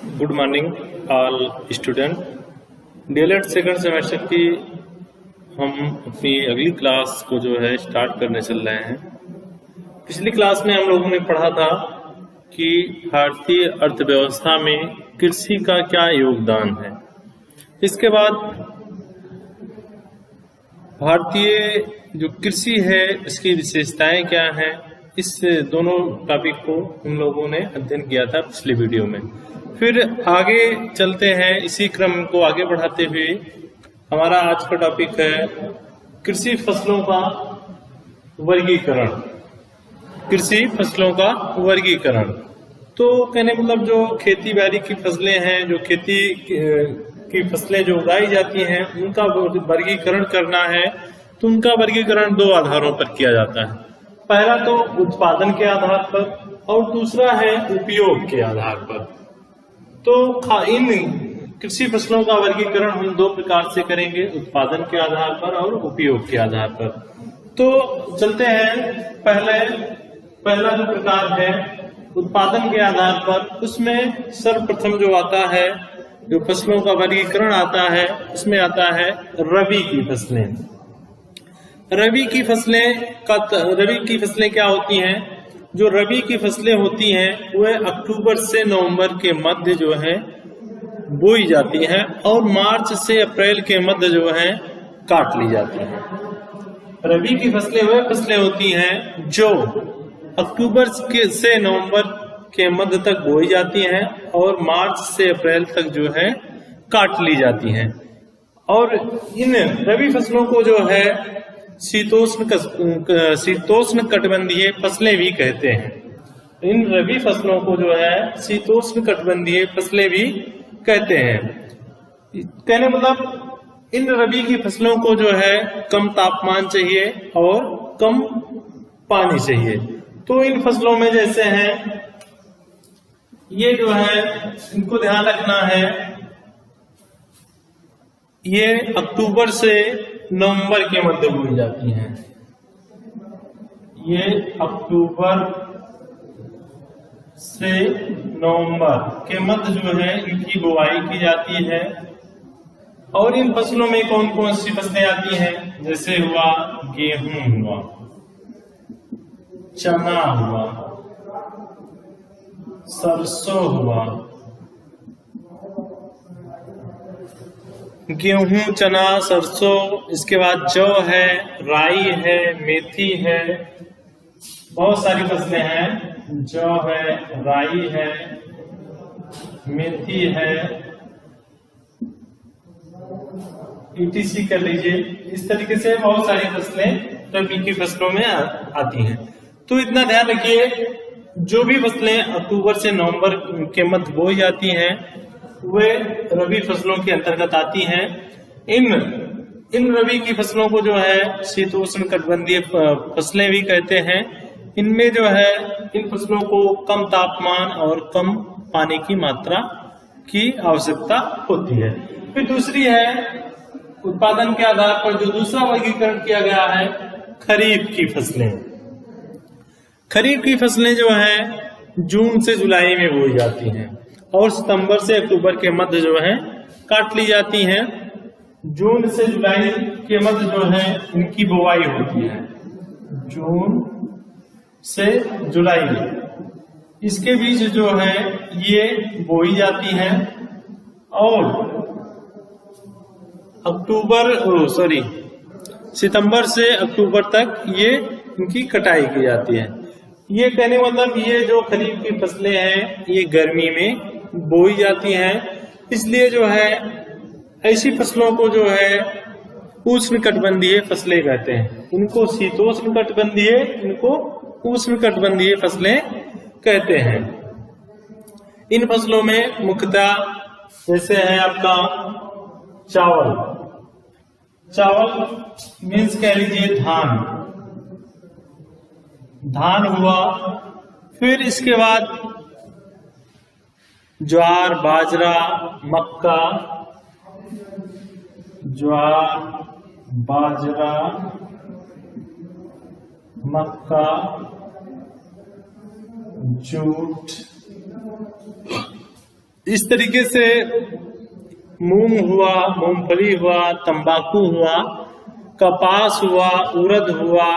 Good morning all student. DElEd second semester की हम अपनी अगली क्लास को जो है स्टार्ट करने चल रहे हैं। पिछली क्लास में हम लोगों ने पढ़ा था कि भारतीय अर्थव्यवस्था में कृषि का क्या योगदान है। इसके बाद भारतीय जो कृषि है इसकी विशेषताएं क्या हैं, इस दोनों टॉपिक को हम लोगों ने अध्ययन किया था पिछले वीडियो में। फिर आगे चलते हैं, इसी क्रम को आगे बढ़ाते हुए हमारा आज का टॉपिक है कृषि फसलों का वर्गीकरण। कृषि फसलों का वर्गीकरण तो कहने मतलब जो खेती बाड़ी की फसलें हैं, जो खेती की फसलें जो उगाई जाती हैं उनका वर्गीकरण करना है। तो उनका वर्गीकरण दो आधारों पर किया जाता है। पहला तो उत्पादन के आधार पर और दूसरा है उपयोग के आधार पर। तो इन कृषि फसलों का वर्गीकरण हम दो प्रकार से करेंगे, उत्पादन के आधार पर और उपयोग के आधार पर। तो चलते हैं, पहला जो प्रकार है उत्पादन के आधार पर, उसमें सर्वप्रथम जो आता है, जो फसलों का वर्गीकरण आता है, उसमें आता है रबी की फसलें। रबी की फसलें क्या होती हैं? जो रबी की फसलें होती हैं वह अक्टूबर से नवंबर के मध्य जो है बोई जाती हैं और मार्च से अप्रैल के मध्य जो है काट ली जाती हैं। रबी की फसलें वह फसलें होती हैं जो अक्टूबर से नवंबर के मध्य तक बोई जाती हैं और मार्च से अप्रैल तक जो है काट ली जाती हैं। और इन रबी फसलों को जो है शीतोष्ण कटिबंधीय फसलें भी कहते हैं। इन रबी फसलों को जो है शीतोष्ण कटिबंधीय फसलें भी कहते हैं। कहने मतलब इन रबी की फसलों को जो है कम तापमान चाहिए और कम पानी चाहिए। तो इन फसलों में जैसे हैं, ये जो है इनको ध्यान रखना है, ये अक्टूबर से नवंबर के मध्य बोई जाती हैं। ये अक्टूबर से नवंबर के मध्य जो है इनकी बुआई की जाती है। और इन फसलों में कौन कौन सी फसलें आती हैं? जैसे हुआ गेहूं हुआ, चना हुआ, सरसों हुआ। गेहूं, चना, सरसों, इसके बाद जौ है, राई है, मेथी है, बहुत सारी फसलें हैं। जौ है, राई है, मेथी है, ETC कर लीजिए। इस तरीके से बहुत सारी फसलें रबी की फसलों में आती हैं। तो इतना ध्यान रखिए, जो भी फसलें अक्टूबर से नवंबर के मध्य बोई जाती हैं वे रबी फसलों के अंतर्गत आती हैं। इन रबी की फसलों को जो है शीतोष्ण कटिबंधीय फसलें भी कहते हैं। इनमें जो है इन फसलों को कम तापमान और कम पानी की मात्रा की आवश्यकता होती है। फिर दूसरी है उत्पादन के आधार पर जो दूसरा वर्गीकरण किया गया है, खरीफ की फसलें। खरीफ की फसलें जो है जून से जुलाई में बोई जाती हैं और सितंबर से अक्टूबर के मध्य जो है काट ली जाती हैं। जून से जुलाई के मध्य जो है इनकी बुवाई होती है। जून से जुलाई इसके बीच जो है ये बोई जाती हैं और सितंबर से अक्टूबर तक ये इनकी कटाई की जाती है। ये कहने मतलब ये जो खरीफ की फसलें हैं ये गर्मी में बोई जाती हैं, इसलिए जो है ऐसी फसलों को जो है उष्ण कटिबंधीय फसलें कहते हैं। इनको शीतोष्ण कटिबंधीय, इनको उष्ण कटिबंधीय फसलें कहते हैं। इन फसलों में मुख्यतः जैसे है आपका चावल मीन्स कह लीजिए धान हुआ। फिर इसके बाद ज्वार, बाजरा, मक्का, जूट, इस तरीके से मूंग हुआ, मूंगफली हुआ, तंबाकू हुआ, कपास हुआ, उड़द हुआ,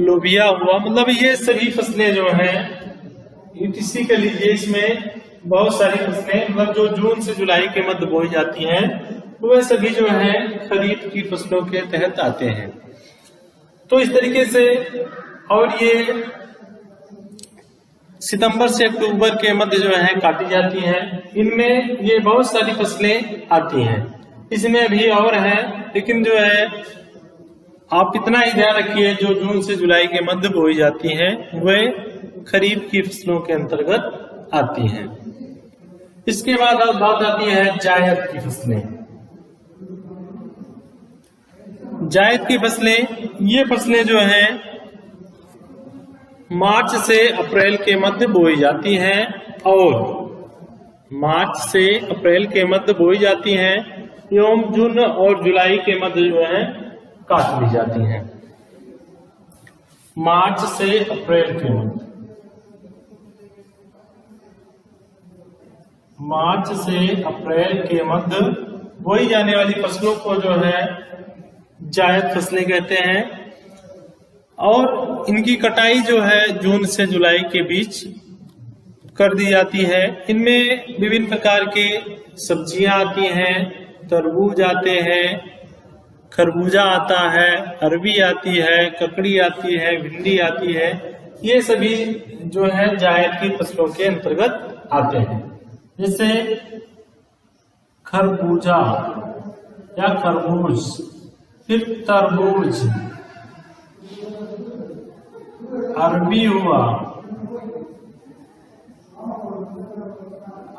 लोबिया हुआ, मतलब ये सभी फसलें जो हैं किसी के लिए इसमें बहुत सारी फसलें मतलब जो जून से जुलाई के मध्य बोई जाती हैं वह सभी जो है खरीफ की फसलों के तहत आते हैं। तो इस तरीके से, और ये सितंबर से अक्टूबर के मध्य जो है काटी जाती हैं। इनमें ये बहुत सारी फसलें आती हैं, इसमें भी और है, लेकिन जो है आप इतना ही ध्यान रखिए जो जून से जुलाई के मध्य बोई जाती हैं वे खरीफ की फसलों के अंतर्गत आती हैं। इसके बाद अब बात आती है जायद की फसलें। जायद की फसलें, ये फसलें जो हैं मार्च से अप्रैल के मध्य बोई जाती हैं और मार्च से अप्रैल के मध्य बोई जाती हैं एवं जून और जुलाई के मध्य जो है काट ली जाती हैं। मार्च से अप्रैल के मध्य, मार्च से अप्रैल के मध्य बोई जाने वाली फसलों को जो है जायद फसलें कहते हैं और इनकी कटाई जो है जून से जुलाई के बीच कर दी जाती है। इनमें विभिन्न प्रकार की सब्जियां आती हैं, तरबूज आते हैं, खरबूजा आता है, अरबी आती है, ककड़ी आती है, भिंडी आती है, ये सभी जो है जायद की फसलों के अंतर्गत आते हैं। जैसे खरबूजा या खरबूज, फिर तरबूज, अरबी हुआ,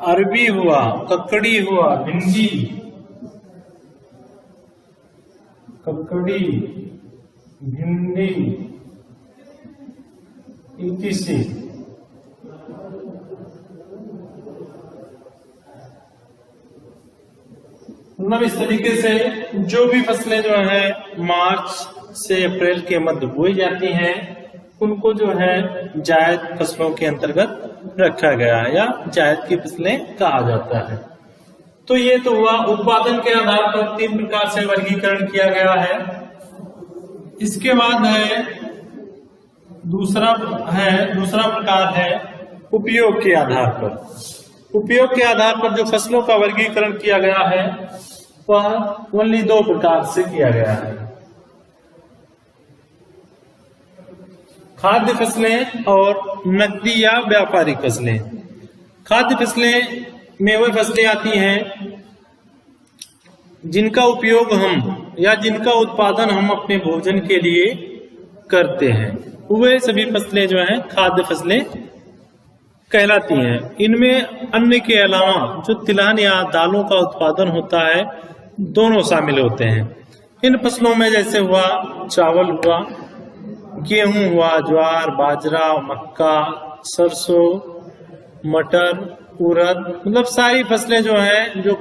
अरबी हुआ, ककड़ी हुआ, भिंडी, ककड़ी, भिंडी, इत्यादि। मतलब इस तरीके से जो भी फसलें जो है मार्च से अप्रैल के मध्य बोई जाती हैं उनको जो है जायद फसलों के अंतर्गत रखा गया है या जायद की फसलें कहा जाता है। तो ये तो हुआ उत्पादन के आधार पर 3 प्रकार से वर्गीकरण किया गया है। इसके बाद है दूसरा प्रकार है उपयोग के आधार पर। उपयोग के आधार पर जो फसलों का वर्गीकरण किया गया है वह ओनली 2 प्रकार से किया गया है, खाद्य फसलें और नकदी या व्यापारिक फसलें। खाद्य फसलें में वह फसलें आती हैं जिनका उपयोग हम या जिनका उत्पादन हम अपने भोजन के लिए करते हैं, वे सभी फसलें जो हैं खाद्य फसलें कहलाती हैं। इनमें अन्न के अलावा जो तिलहन या दालों का उत्पादन होता है दोनों शामिल होते हैं। इन फसलों में जैसे हुआ चावल हुआ, गेहूं हुआ, ज्वार, बाजरा, मक्का, सरसों, मटर, उड़द, मतलब सारी फसलें जो हैं जो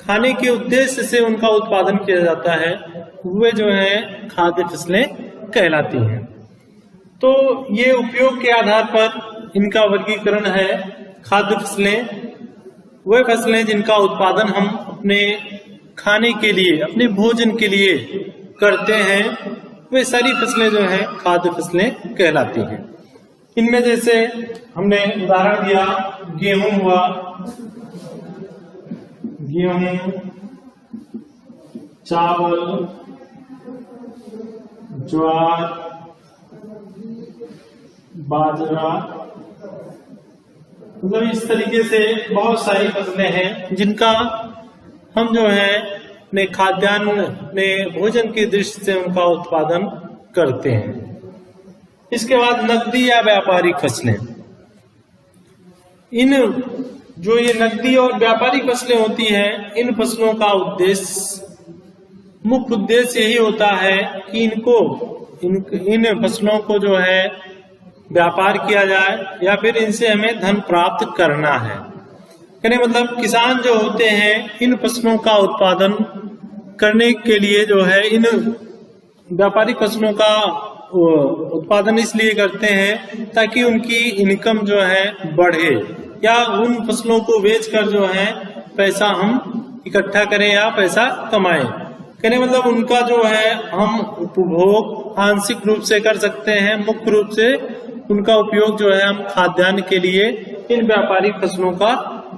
खाने के उद्देश्य से उनका उत्पादन किया जाता है वे जो है खाद्य फसलें कहलाती हैं। तो ये उपयोग के आधार पर इनका वर्गीकरण है। खाद्य फसलें वे फसलें जिनका उत्पादन हम अपने खाने के लिए, अपने भोजन के लिए करते हैं, वे सारी फसलें जो हैं खाद्य फसलें कहलाती हैं। इनमें जैसे हमने उदाहरण दिया गेहूं हुआ, गेहूं, चावल, ज्वार, बाजरा, मतलब इस तरीके से बहुत सारी फसलें हैं जिनका हम जो है अपने खाद्यान्न, अपने भोजन की दृष्टि से उनका उत्पादन करते हैं। इसके बाद नकदी या व्यापारिक फसलें। इन जो ये नकदी और व्यापारिक फसलें होती हैं, इन फसलों का मुख्य उद्देश्य यही होता है कि इन फसलों को जो है व्यापार किया जाए या फिर इनसे हमें धन प्राप्त करना है। यानी मतलब किसान जो होते हैं इन फसलों का उत्पादन करने के लिए जो है इन व्यापारिक फसलों का उत्पादन इसलिए करते हैं ताकि उनकी इनकम जो है बढ़े, या उन फसलों को बेचकर जो है पैसा हम इकट्ठा करें या पैसा कमाएं। कहने मतलब उनका जो है हम उपभोग आंशिक रूप से कर सकते हैं, मुख्य रूप से उनका उपयोग जो है हम खाद्यान्न के लिए इन व्यापारिक फसलों का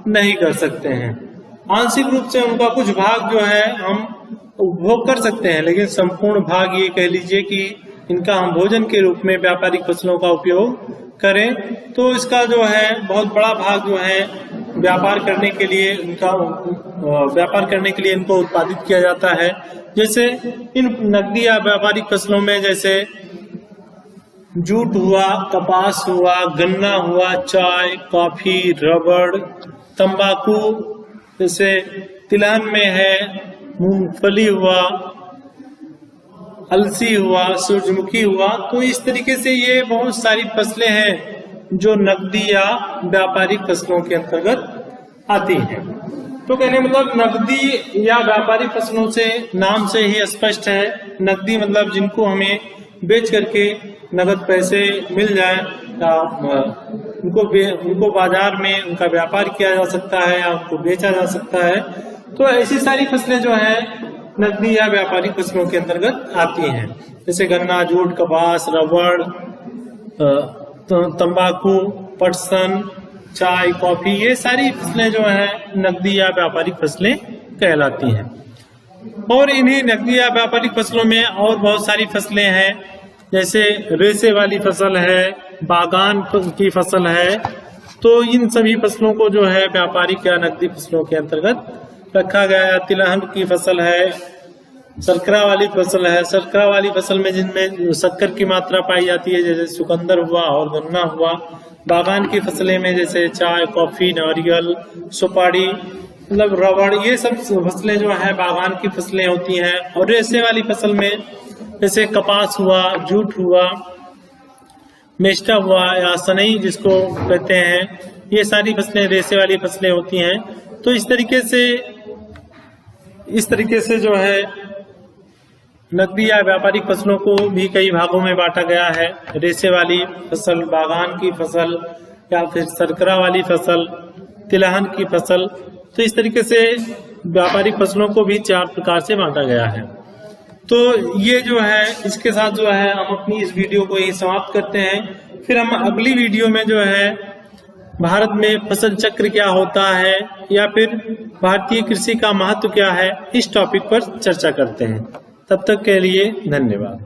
नहीं कर सकते हैं। आंशिक रूप से उनका कुछ भाग जो है हम उपभोग कर सकते हैं, लेकिन संपूर्ण भाग ये कह लीजिए कि इनका हम भोजन के रूप में व्यापारिक फसलों का उपयोग करें तो इसका जो है बहुत बड़ा भाग जो है व्यापार करने के लिए इनको उत्पादित किया जाता है। जैसे इन नकदी या व्यापारिक फसलों में जैसे जूट हुआ, कपास हुआ, गन्ना हुआ, चाय, कॉफी, रबड़, तंबाकू, जैसे तिलहन में है मूंगफली हुआ, अलसी हुआ, सूरजमुखी हुआ। तो इस तरीके से ये बहुत सारी फसलें हैं जो नकदी या व्यापारिक फसलों के अंतर्गत आती हैं। तो कहने मतलब नकदी या व्यापारिक फसलों से नाम से ही स्पष्ट है, नकदी मतलब जिनको हमें बेच करके नगद पैसे मिल जाए, उनको बाजार में उनका व्यापार किया जा सकता है या उनको बेचा जा सकता है। तो ऐसी सारी फसलें जो है नकदी या व्यापारिक फसलों के अंतर्गत आती हैं, जैसे गन्ना, जूट, कपास, रबड़, तंबाकू, पटसन, चाय, कॉफी, ये सारी फसलें जो है नकदी या व्यापारिक फसलें कहलाती हैं। और इन्हीं नकदी या व्यापारिक फसलों में और बहुत सारी फसलें हैं, जैसे रेशे वाली फसल है, बागान की फसल है। तो इन सभी फसलों को जो है व्यापारिक या नकदी फसलों के अंतर्गत रखा गया है। तिलहन की फसल है, शर्करा वाली फसल है। शर्करा वाली फसल में जिनमें शक्कर की मात्रा पाई जाती है, जैसे चुकंदर हुआ और गन्ना हुआ। बागान की फसलें में जैसे चाय, कॉफी, नारियल, सुपारी, मतलब रबड़, ये सब फसलें जो है बागान की फसलें होती हैं। और रेशे वाली फसल में जैसे कपास हुआ, जूट हुआ, मेस्टा हुआ या सनई जिसको कहते हैं, ये सारी फसलें रेशे वाली फसलें होती हैं। तो इस तरीके से जो है नकदी या व्यापारिक फसलों को भी कई भागों में बांटा गया है। रेशे वाली फसल, बागान की फसल या फिर शर्करा वाली फसल, तिलहन की फसल। तो इस तरीके से व्यापारिक फसलों को भी 4 प्रकार से बांटा गया है। तो ये जो है इसके साथ जो है हम अपनी इस वीडियो को यही समाप्त करते हैं। फिर हम अगली वीडियो में जो है भारत में फसल चक्र क्या होता है या फिर भारतीय कृषि का महत्व क्या है, इस टॉपिक पर चर्चा करते हैं। तब तक के लिए धन्यवाद।